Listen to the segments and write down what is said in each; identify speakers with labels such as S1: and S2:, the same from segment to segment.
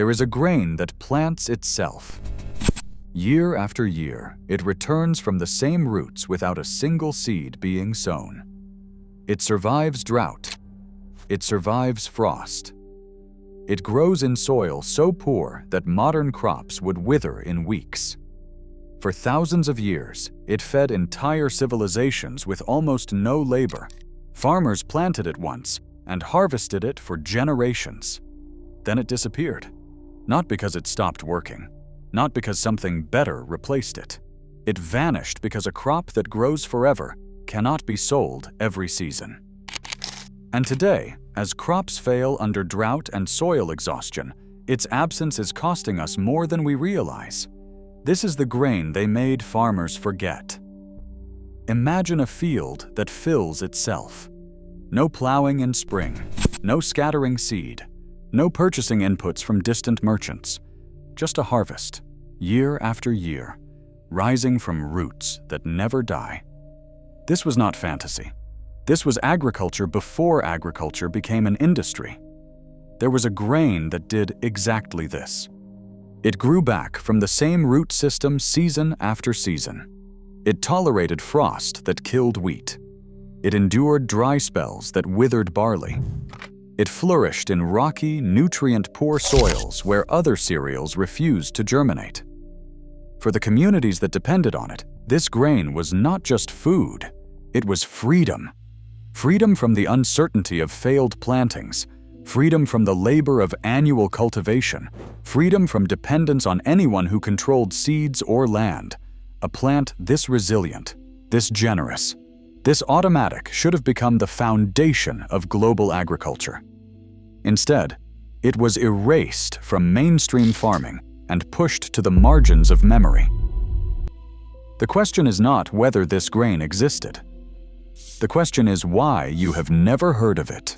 S1: There is a grain that plants itself. Year after year, it returns from the same roots without a single seed being sown. It survives drought. It survives frost. It grows in soil so poor that modern crops would wither in weeks. For thousands of years, it fed entire civilizations with almost no labor. Farmers planted it once and harvested it for generations. Then it disappeared. Not because it stopped working, not because something better replaced it. It vanished because a crop that grows forever cannot be sold every season. And today, as crops fail under drought and soil exhaustion, its absence is costing us more than we realize. This is the grain they made farmers forget. Imagine a field that fills itself. No plowing in spring, no scattering seed, no purchasing inputs from distant merchants. Just a harvest, year after year, rising from roots that never die. This was not fantasy. This was agriculture before agriculture became an industry. There was a grain that did exactly this. It grew back from the same root system season after season. It tolerated frost that killed wheat. It endured dry spells that withered barley. It flourished in rocky, nutrient-poor soils where other cereals refused to germinate. For the communities that depended on it, this grain was not just food, it was freedom. Freedom from the uncertainty of failed plantings, freedom from the labor of annual cultivation, freedom from dependence on anyone who controlled seeds or land. A plant this resilient, this generous, this automatic should have become the foundation of global agriculture. Instead, it was erased from mainstream farming and pushed to the margins of memory. The question is not whether this grain existed. The question is why you have never heard of it.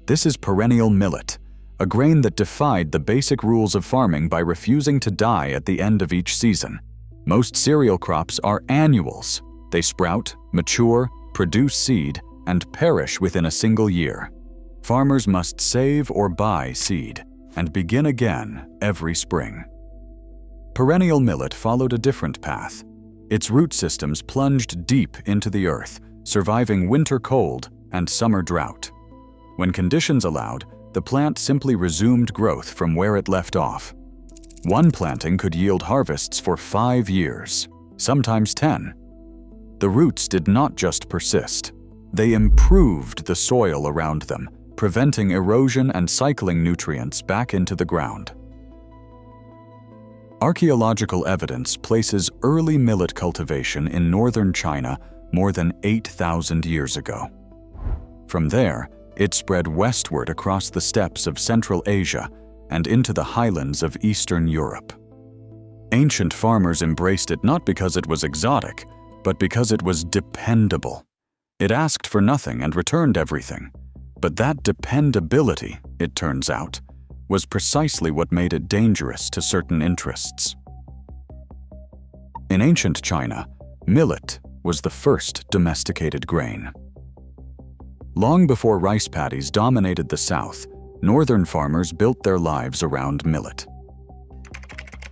S1: This is perennial millet, a grain that defied the basic rules of farming by refusing to die at the end of each season. Most cereal crops are annuals. They sprout, mature, produce seed, and perish within a single year. Farmers must save or buy seed and begin again every spring. Perennial millet followed a different path. Its root systems plunged deep into the earth, surviving winter cold and summer drought. When conditions allowed, the plant simply resumed growth from where it left off. One planting could yield harvests for 5 years, sometimes 10. The roots did not just persist. They improved the soil around them, preventing erosion and cycling nutrients back into the ground. Archaeological evidence places early millet cultivation in northern China more than 8,000 years ago. From there, it spread westward across the steppes of Central Asia and into the highlands of Eastern Europe. Ancient farmers embraced it not because it was exotic, but because it was dependable. It asked for nothing and returned everything. But that dependability, it turns out, was precisely what made it dangerous to certain interests. In ancient China, millet was the first domesticated grain. Long before rice paddies dominated the South, northern farmers built their lives around millet.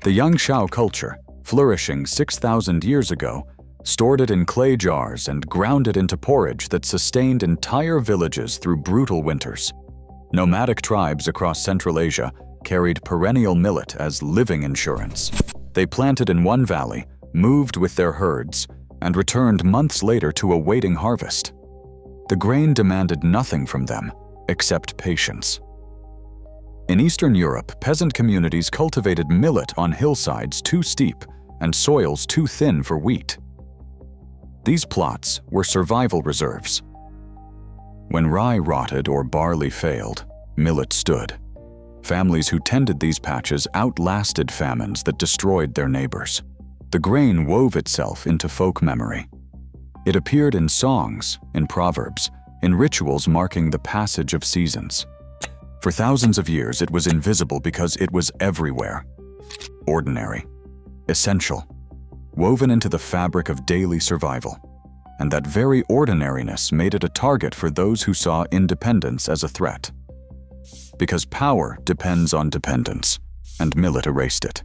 S1: The Yangshao culture, flourishing 6,000 years ago, stored it in clay jars and ground it into porridge that sustained entire villages through brutal winters. Nomadic tribes across Central Asia carried perennial millet as living insurance. They planted in one valley, moved with their herds, and returned months later to a waiting harvest. The grain demanded nothing from them except patience. In Eastern Europe, peasant communities cultivated millet on hillsides too steep and soils too thin for wheat. These plots were survival reserves. When rye rotted or barley failed, millet stood. Families who tended these patches outlasted famines that destroyed their neighbors. The grain wove itself into folk memory. It appeared in songs, in proverbs, in rituals marking the passage of seasons. For thousands of years, it was invisible because it was everywhere. Ordinary, essential, woven into the fabric of daily survival. And that very ordinariness made it a target for those who saw independence as a threat. Because power depends on dependence, and millet erased it.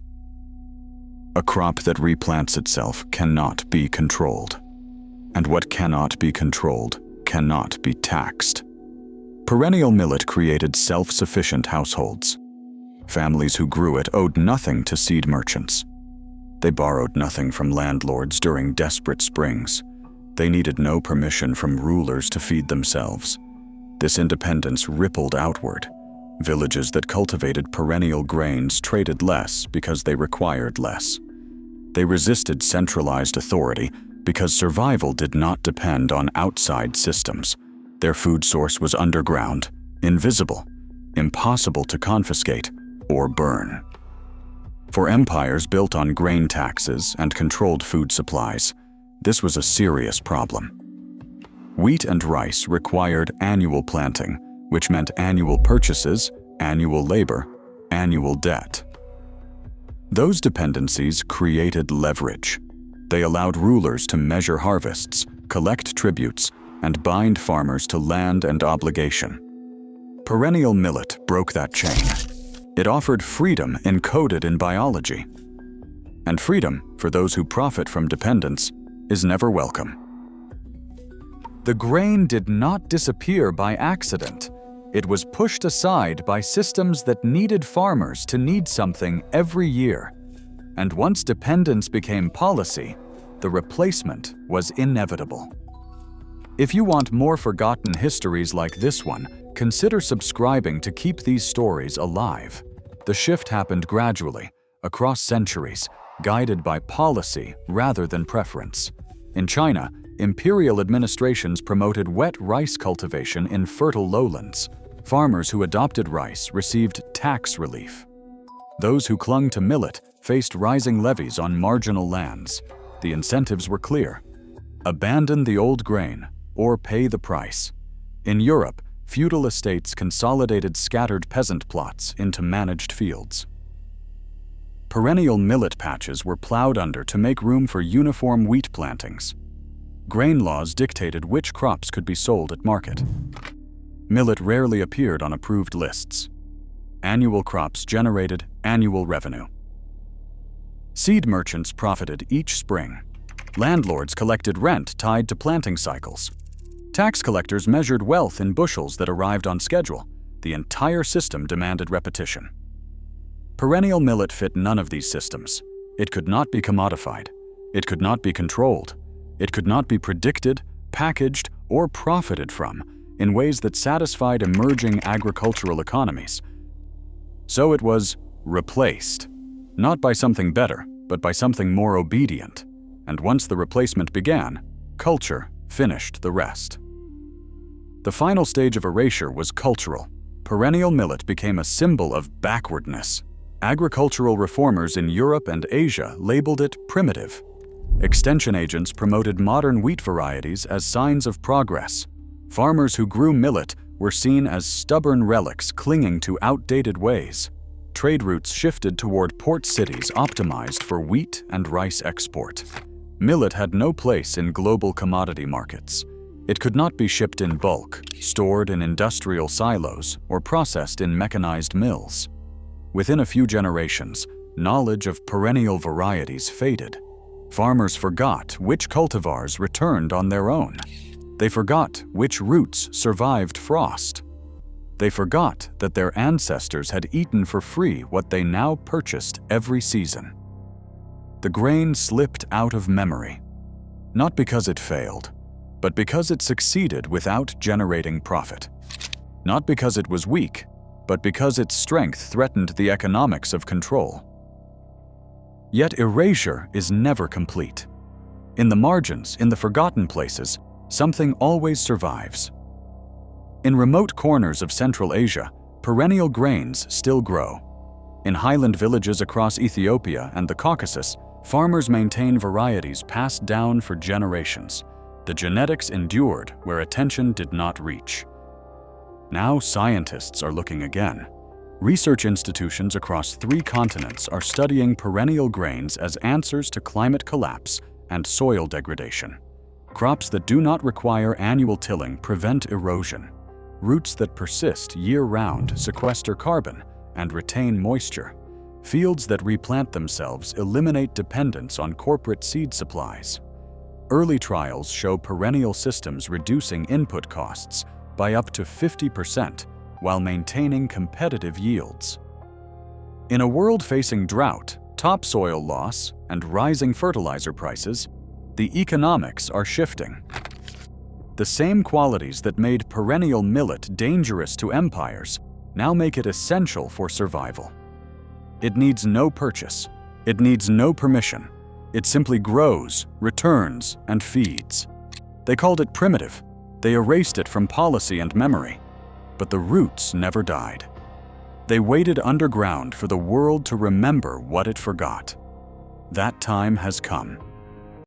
S1: A crop that replants itself cannot be controlled. And what cannot be controlled cannot be taxed. Perennial millet created self-sufficient households. Families who grew it owed nothing to seed merchants. They borrowed nothing from landlords during desperate springs. They needed no permission from rulers to feed themselves. This independence rippled outward. Villages that cultivated perennial grains traded less because they required less. They resisted centralized authority because survival did not depend on outside systems. Their food source was underground, invisible, impossible to confiscate or burn. For empires built on grain taxes and controlled food supplies, this was a serious problem. Wheat and rice required annual planting, which meant annual purchases, annual labor, annual debt. Those dependencies created leverage. They allowed rulers to measure harvests, collect tributes, and bind farmers to land and obligation. Perennial millet broke that chain. It offered freedom encoded in biology. And freedom, for those who profit from dependence, is never welcome. The grain did not disappear by accident. It was pushed aside by systems that needed farmers to need something every year. And once dependence became policy, the replacement was inevitable. If you want more forgotten histories like this one, consider subscribing to keep these stories alive. The shift happened gradually, across centuries, guided by policy rather than preference. In China, imperial administrations promoted wet rice cultivation in fertile lowlands. Farmers who adopted rice received tax relief. Those who clung to millet faced rising levies on marginal lands. The incentives were clear: abandon the old grain or pay the price. In Europe, feudal estates consolidated scattered peasant plots into managed fields. Perennial millet patches were plowed under to make room for uniform wheat plantings. Grain laws dictated which crops could be sold at market. Millet rarely appeared on approved lists. Annual crops generated annual revenue. Seed merchants profited each spring. Landlords collected rent tied to planting cycles. Tax collectors measured wealth in bushels that arrived on schedule. The entire system demanded repetition. Perennial millet fit none of these systems. It could not be commodified. It could not be controlled. It could not be predicted, packaged, or profited from in ways that satisfied emerging agricultural economies. So it was replaced, not by something better, but by something more obedient. And once the replacement began, culture finished the rest. The final stage of erasure was cultural. Perennial millet became a symbol of backwardness. Agricultural reformers in Europe and Asia labeled it primitive. Extension agents promoted modern wheat varieties as signs of progress. Farmers who grew millet were seen as stubborn relics clinging to outdated ways. Trade routes shifted toward port cities optimized for wheat and rice export. Millet had no place in global commodity markets. It could not be shipped in bulk, stored in industrial silos, or processed in mechanized mills. Within a few generations, knowledge of perennial varieties faded. Farmers forgot which cultivars returned on their own. They forgot which roots survived frost. They forgot that their ancestors had eaten for free what they now purchased every season. The grain slipped out of memory, not because it failed, but because it succeeded without generating profit. Not because it was weak, but because its strength threatened the economics of control. Yet erasure is never complete. In the margins, in the forgotten places, something always survives. In remote corners of Central Asia, perennial grains still grow. In highland villages across Ethiopia and the Caucasus, farmers maintain varieties passed down for generations. The genetics endured where attention did not reach. Now scientists are looking again. Research institutions across 3 continents are studying perennial grains as answers to climate collapse and soil degradation. Crops that do not require annual tilling prevent erosion. Roots that persist year-round sequester carbon and retain moisture. Fields that replant themselves eliminate dependence on corporate seed supplies. Early trials show perennial systems reducing input costs by up to 50% while maintaining competitive yields. In a world facing drought, topsoil loss, and rising fertilizer prices, the economics are shifting. The same qualities that made perennial millet dangerous to empires now make it essential for survival. It needs no purchase. It needs no permission. It simply grows, returns, and feeds. They called it primitive. They erased it from policy and memory. But the roots never died. They waited underground for the world to remember what it forgot. That time has come.